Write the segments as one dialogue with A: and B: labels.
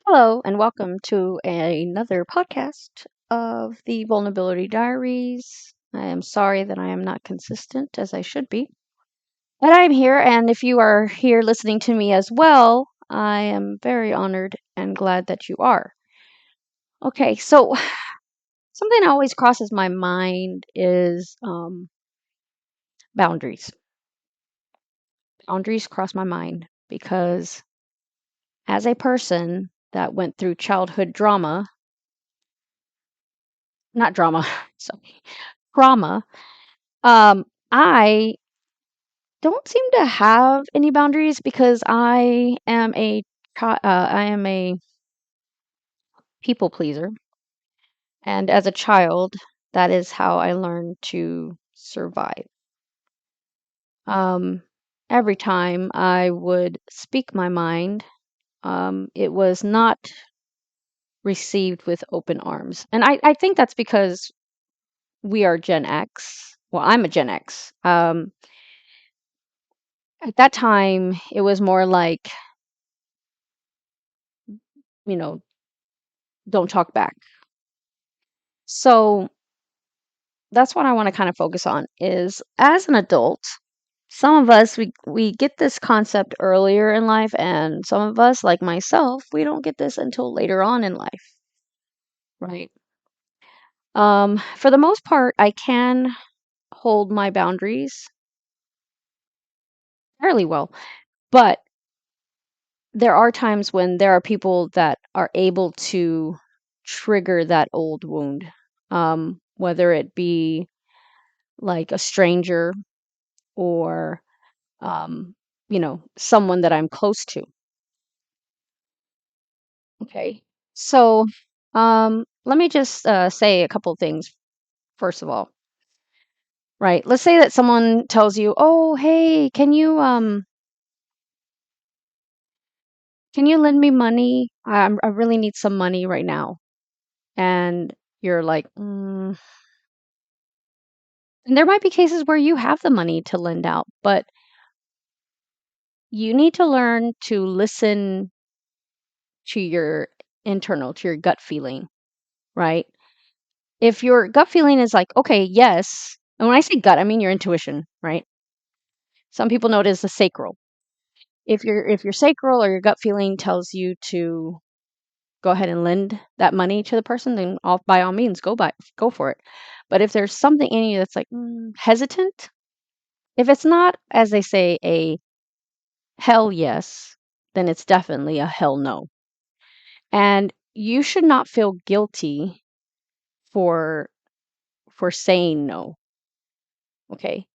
A: Hello, and welcome to another podcast of the Vulnerability Diaries. I am sorry that I am not consistent as I should be, but I'm here, and if you are here listening to me as well, I am very honored and glad that you are. Okay, so something that always crosses my mind is boundaries. Boundaries cross my mind because as a person that went through childhood drama, not drama, sorry, trauma. I don't seem to have any boundaries because I am a people pleaser, and as a child, that is how I learned to survive. Um, every time I would speak my mind, it was not received with open arms, and I think that's because we are Gen X. Well, I'm a Gen X. At that time, it was more like, you know, don't talk back. So that's what I want to kind of focus on is as an adult, some of us we get this concept earlier in life and some of us like myself, we don't get this until later on in life, right? For the most part, I can hold my boundaries fairly well, but there are times when there are people that are able to trigger that old wound. Whether it be like a stranger or um, someone that I'm close to. Okay. So, let me just say a couple of things first of all. Right. Let's say that someone tells you, "Oh, hey, can you lend me money? I really need some money right now." And you're like, and there might be cases where you have the money to lend out, but you need to learn to listen to your to your gut feeling, right? If your gut feeling is like, okay, yes, and when I say gut, I mean your intuition, right? Some people know it as the sacral. If your sacral or your gut feeling tells you to go ahead and lend that money to the person, then by all means go for it. But if there's something in you that's like hesitant, if it's not, as they say, a hell yes, then it's definitely a hell no. And you should not feel guilty for saying no. Okay.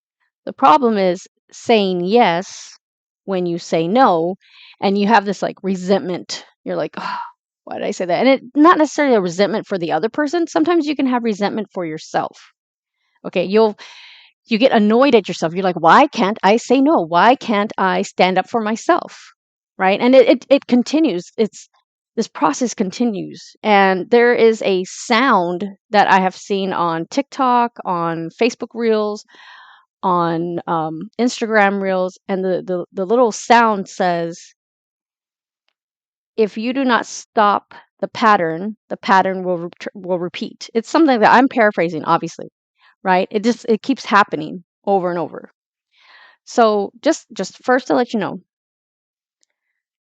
A: The problem is saying yes when you say no, and you have this like resentment. You're like, oh, why did I say that? And it not necessarily a resentment for the other person. Sometimes you can have resentment for yourself. Okay, you get annoyed at yourself. You're like, why can't I say no? Why can't I stand up for myself? Right? And it continues. This process continues. And there is a sound that I have seen on TikTok, on Facebook Reels, on Instagram Reels, and the little sound says, "If you do not stop the pattern will repeat." It's something that I'm paraphrasing, obviously, right? It keeps happening over and over. So just first to let you know,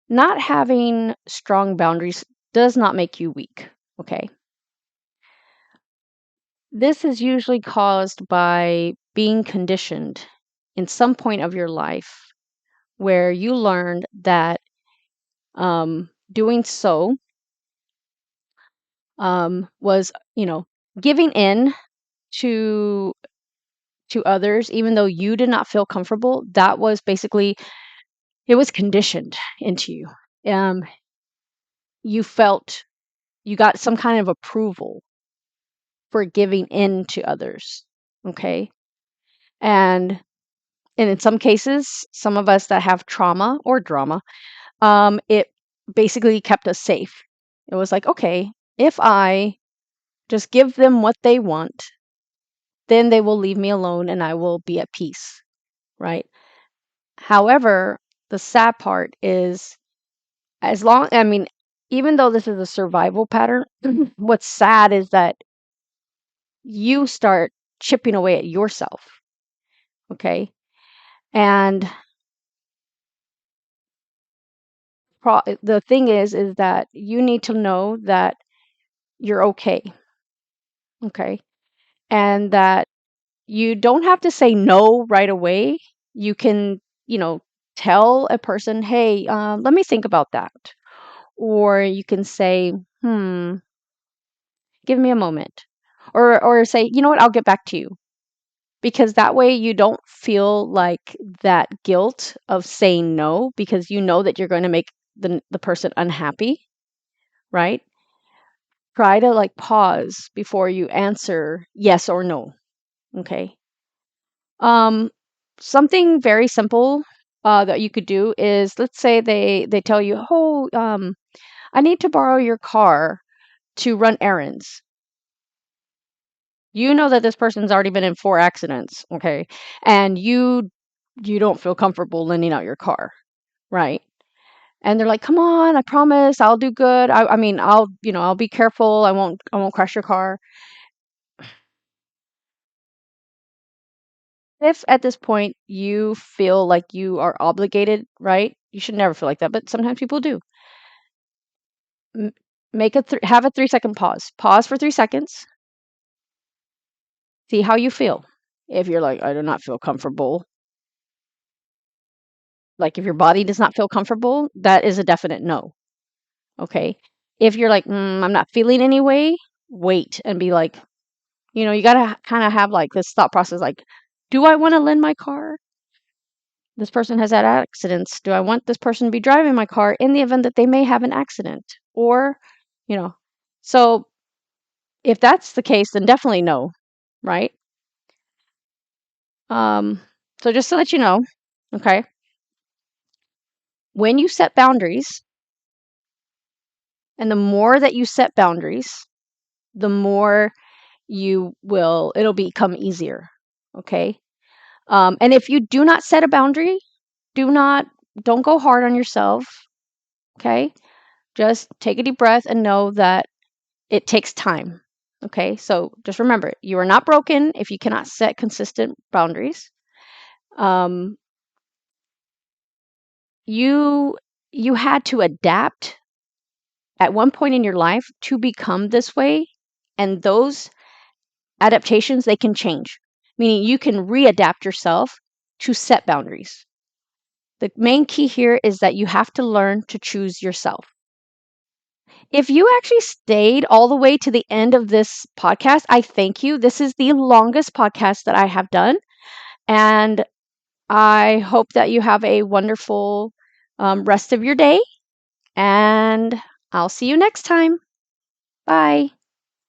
A: not having strong boundaries does not make you weak. Okay, this is usually caused by being conditioned in some point of your life where you learned that doing so was, giving in to others, even though you did not feel comfortable. That was basically it was conditioned into you. Um, you felt you got some kind of approval for giving in to others. Okay, and in some cases, some of us that have trauma or drama, it basically kept us safe. It was like, okay, if I just give them what they want, then they will leave me alone and I will be at peace, right? However, the sad part is I mean, even though this is a survival pattern, what's sad is that you start chipping away at yourself. Okay. And the thing is that you need to know that you're okay. Okay. And that you don't have to say no right away. You can, tell a person, hey, let me think about that. Or you can say, hmm, give me a moment. Or say, you know what, I'll get back to you. Because that way you don't feel like that guilt of saying no because you know that you're going to make the person unhappy, right? Try to like pause before you answer yes or no. Okay. Um, Something very simple that you could do is, let's say they tell you, oh, I need to borrow your car to run errands. You know that this person's already been in 4 accidents, okay? And you don't feel comfortable lending out your car, right? And they're like, "Come on, I promise, I'll do good. I mean, I'll be careful. I won't crash your car." If at this point you feel like you are obligated, right? You should never feel like that, but sometimes people do. M- have a 3-second pause. Pause for 3 seconds. See how you feel. If you're like, "I do not feel comfortable," like if your body does not feel comfortable, that is a definite no. Okay. If you're like, I'm not feeling any way, wait and be like, you got to kind of have like this thought process like, do I want to lend my car? This person has had accidents. Do I want this person to be driving my car in the event that they may have an accident? Or, you know, so if that's the case, then definitely no, right? Um, so just to let you know, okay, when you set boundaries, and the more that you set boundaries, the more it'll become easier. Okay. And if you do not set a boundary, don't go hard on yourself. Okay. Just take a deep breath and know that it takes time. Okay. So just remember, you are not broken if you cannot set consistent boundaries. Um, you, you had to adapt at one point in your life to become this way. And those adaptations, they can change, meaning you can readapt yourself to set boundaries. The main key here is that you have to learn to choose yourself. If you actually stayed all the way to the end of this podcast, I thank you. This is the longest podcast that I have done. And I hope that you have a wonderful rest of your day. And I'll see you next time. Bye.